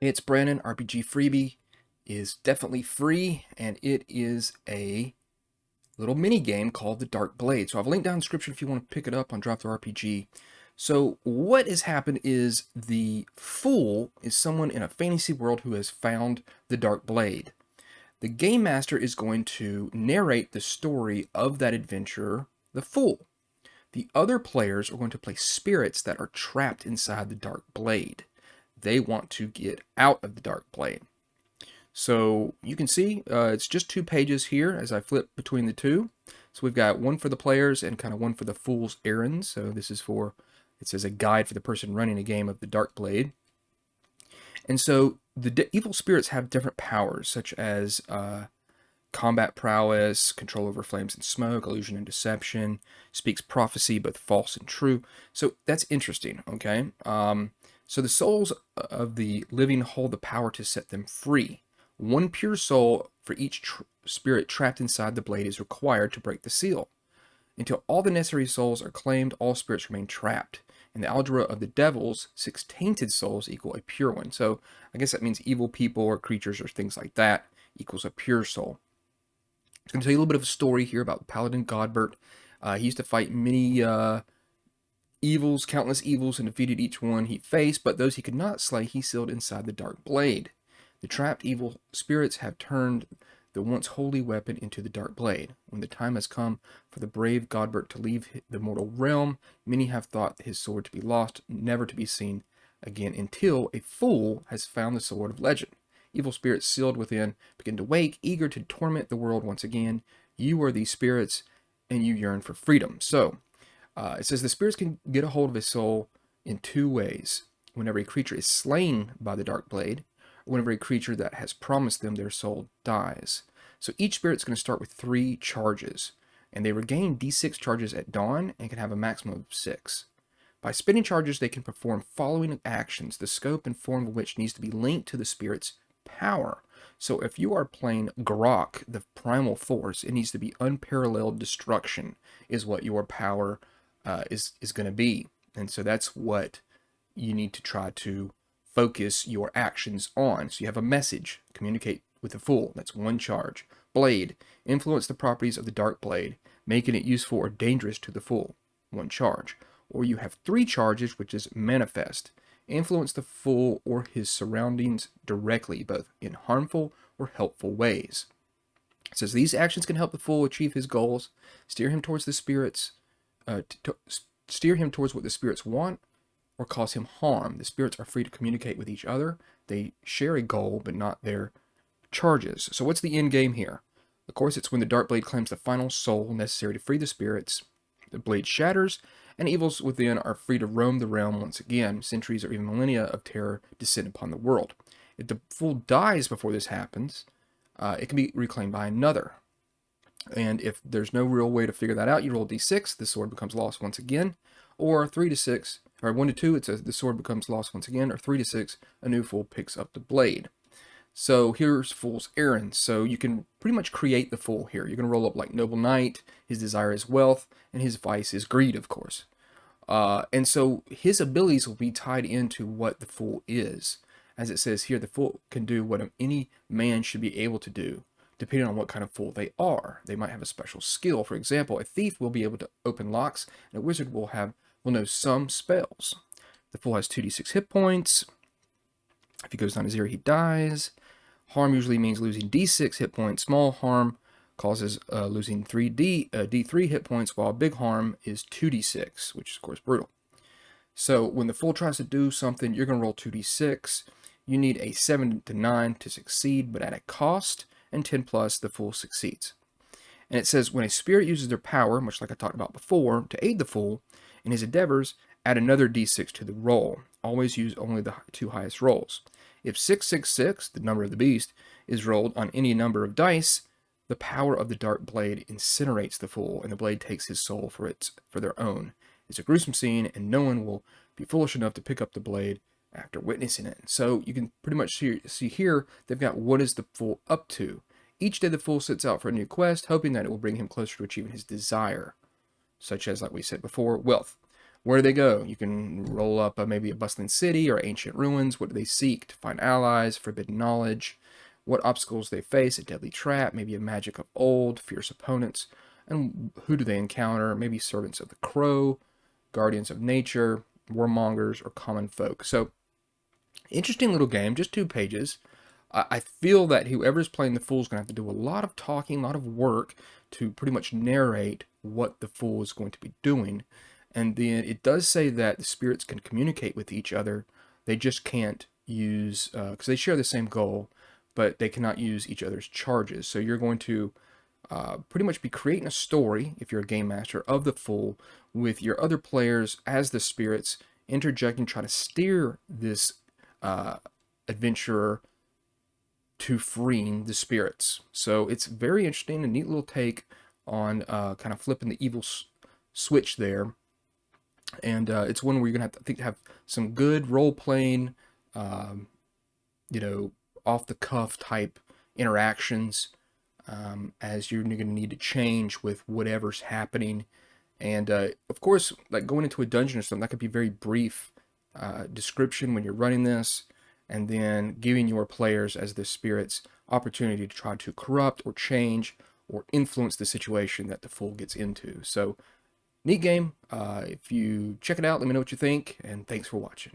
It's Brandon. RPG Freebie is definitely free, and it is a little mini game called the Dark Blade. So I've linked down in the description if you want to pick it up on drivethrurpg. So what has happened is the Fool is someone in a fantasy world who has found the Dark Blade. The Game Master is going to narrate the story of that adventurer, the Fool. The other players are going to play spirits that are trapped inside the Dark Blade. They want to get out of the Dark Blade. So you can see it's just 2 pages here as I flip between the two. So we've got one for the players and kind of one for the Fool's errands. So this is for, it says a guide for the person running a game of the Dark Blade. And so the evil spirits have different powers, such as combat prowess, control over flames and smoke, illusion and deception, speaks prophecy, both false and true. So that's interesting, okay? So the souls of the living hold the power to set them free. One pure soul for each spirit trapped inside the blade is required to break the seal. Until all the necessary souls are claimed, all spirits remain trapped. In the algebra of the devils, 6 tainted souls equal a pure one. So I guess that means evil people or creatures or things like that equals a pure soul. I'm going to tell you a little bit of a story here about Paladin Godbert. He used to fight many evils, countless evils, and defeated each one he faced, but those he could not slay he sealed inside the Dark Blade. The trapped evil spirits have turned the once holy weapon into the Dark Blade. When the time has come for the brave Godbert to leave the mortal realm, many have thought his sword to be lost, never to be seen again, until a fool has found the sword of legend. Evil spirits sealed within begin to wake, eager to torment the world once again. You are these spirits, and you yearn for freedom. So, it says the spirits can get a hold of his soul in 2 ways. Whenever a creature is slain by the Dark Blade, or whenever a creature that has promised them their soul dies. So each spirit's going to start with 3 charges, and they regain d6 charges at dawn and can have a maximum of 6. By spending charges, they can perform following actions, the scope and form of which needs to be linked to the spirit's power. So if you are playing Grok, the primal force, it needs to be unparalleled destruction is what your power is going to be. And so that's what you need to try to focus your actions on. So you have a message, communicate with the Fool, that's 1 charge. Blade, influence the properties of the Dark Blade, making it useful or dangerous to the Fool, 1 charge. Or you have 3 charges, which is manifest, influence the Fool or his surroundings directly, both in harmful or helpful ways. It says these actions can help the Fool achieve his goals, steer him towards the spirits, steer him towards what the spirits want, or cause him harm. The spirits are free to communicate with each other. They share a goal, but not their charges. So what's the end game here? Of course, it's when the Dark Blade claims the final soul necessary to free the spirits. The blade shatters, and evils within are free to roam the realm once again. Centuries or even millennia of terror descend upon the world. If the Fool dies before this happens, it can be reclaimed by another. And if there's no real way to figure that out, you roll d6, the sword becomes lost once again, or 3 to 6, or 1 to 2, it says the sword becomes lost once again, or 3 to 6, a new Fool picks up the blade. So here's Fool's errand. So you can pretty much create the Fool here. You're going to roll up like Noble Knight, his desire is wealth, and his vice is greed, of course. And so his abilities will be tied into what the Fool is. As it says here, the Fool can do what any man should be able to do, depending on what kind of Fool they are. They might have a special skill. For example, a thief will be able to open locks, and a wizard will know some spells. The Fool has 2d6 hit points. If he goes down to 0, he dies. Harm usually means losing d6 hit points. Small harm causes losing d3 hit points, while big harm is 2d6, which is, of course, brutal. So when the Fool tries to do something, you're going to roll 2d6. You need a 7 to 9 to succeed, but at a cost, and 10 plus, the Fool succeeds. And it says when a spirit uses their power, much like I talked about before, to aid the Fool in his endeavors, add another d6 to the roll. Always use only the 2 highest rolls. If 666, the number of the beast, is rolled on any number of dice, the power of the Dark Blade incinerates the Fool, and the blade takes his soul for their own. It's a gruesome scene, and no one will be foolish enough to pick up the blade after witnessing it. So you can pretty much see here, they've got what is the Fool up to. Each day the Fool sets out for a new quest, hoping that it will bring him closer to achieving his desire, such as, like we said before, wealth. Where do they go? You can roll up maybe a bustling city or ancient ruins. What do they seek? To find allies, forbidden knowledge. What obstacles they face? A deadly trap, maybe a magic of old, fierce opponents. And who do they encounter? Maybe servants of the crow, guardians of nature, warmongers, or common folk. So, interesting little game, just 2 pages. I feel that whoever's playing the Fool is going to have to do a lot of talking, a lot of work to pretty much narrate what the Fool is going to be doing. And then it does say that the spirits can communicate with each other. They just can't use, because they share the same goal, but they cannot use each other's charges. So you're going to pretty much be creating a story, if you're a game master, of the Fool with your other players as the spirits, interjecting, try to steer this adventurer to freeing the spirits. So it's very interesting, a neat little take on kind of flipping the evil switch there. And it's one where you're gonna have to, I think, have some good role playing, you know, off the cuff type interactions, as you're going to need to change with whatever's happening. And of course, like going into a dungeon or something, that could be very brief description when you're running this, and then giving your players as the spirits opportunity to try to corrupt or change or influence the situation that the Fool gets into. So neat game. If you check it out, let me know what you think, and thanks for watching.